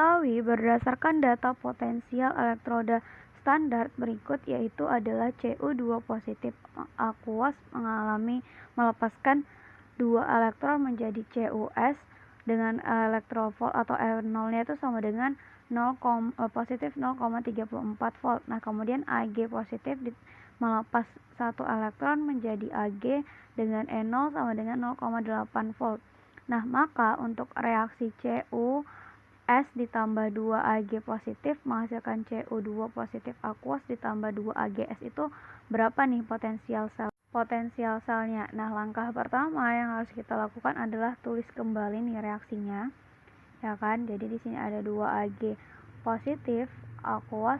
diketahui berdasarkan data potensial elektroda standar berikut, yaitu adalah Cu2 positif aqueous mengalami melepaskan 2 elektron menjadi Cus dengan elektrovolt atau E0-nya itu sama dengan positif 0,34 volt. Nah, kemudian Ag positif melepas 1 elektron menjadi Ag dengan E0 sama dengan 0,8 volt. Nah, maka untuk reaksi Cu S ditambah 2 Ag positif menghasilkan Cu2 positif aqueous ditambah 2 AgS itu berapa nih potensial selnya? Nah, langkah pertama yang harus kita lakukan adalah tulis kembali nih reaksinya, ya kan? Jadi di sini ada 2 Ag positif aqueous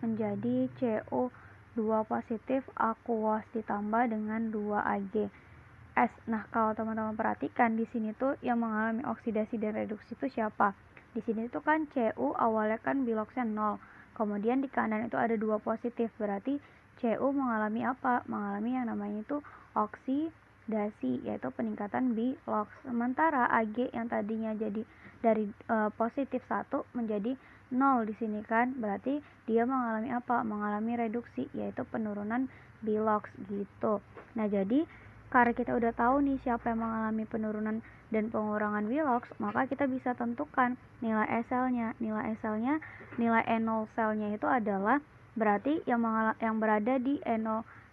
menjadi Cu2 positif aqueous ditambah dengan 2 AgS. Nah, kalau teman-teman perhatikan di sini tuh yang mengalami oksidasi dan reduksi itu siapa? Di sini tuh kan Cu awalnya kan biloxnya 0. Kemudian di kanan itu ada 2 positif, berarti Cu mengalami apa? Mengalami yang namanya itu oksidasi, yaitu peningkatan bilox. Sementara Ag yang tadinya jadi dari positif 1 menjadi 0 di sini kan, berarti dia mengalami apa? Mengalami reduksi, yaitu penurunan bilox gitu. Nah, jadi karena kita udah tahu nih siapa yang mengalami penurunan dan pengurangan bilox, maka kita bisa tentukan nilai E-selnya. Nilai E-selnya, nilai E0 selnya itu adalah berarti yang berada di E0.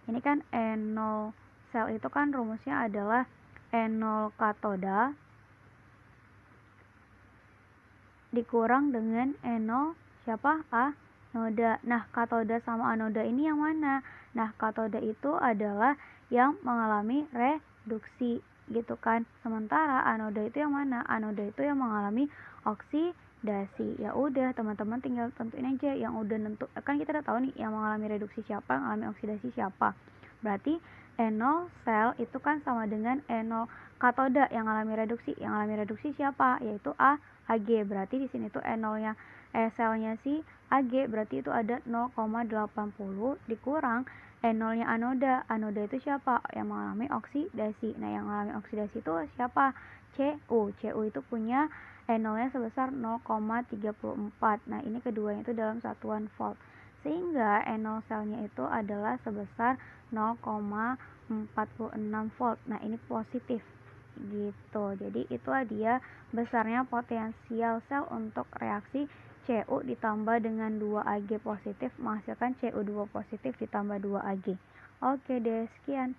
Ini kan E0 sel itu kan rumusnya adalah E0 katoda dikurang dengan E0 siapa? Anoda. Nah, katoda sama anoda ini yang mana? Nah, katoda itu adalah yang mengalami reduksi gitu kan. Sementara anoda itu yang mana? Anoda itu yang mengalami oksidasi. Ya udah, teman-teman tinggal tentuin aja yang udah kan kita udah tahu nih yang mengalami reduksi siapa, yang mengalami oksidasi siapa. Berarti E0 sel itu kan sama dengan E0 katoda yang mengalami reduksi. Yang mengalami reduksi siapa? Yaitu Ag. Berarti di sini tuh E0-nya selnya si Ag, berarti itu ada 0,80 dikurang E0-nya anoda. Anoda itu siapa? Yang mengalami oksidasi. Nah, yang mengalami oksidasi itu siapa? Cu. Cu itu punya E0-nya sebesar 0,34. Nah, ini keduanya itu dalam satuan volt. Sehingga E0 selnya itu adalah sebesar 0,46 volt. Nah, ini positif gitu. Jadi itulah dia besarnya potensial sel untuk reaksi Cu ditambah dengan 2 Ag positif menghasilkan Cu2 positif ditambah 2 Ag. Oke deh, sekian.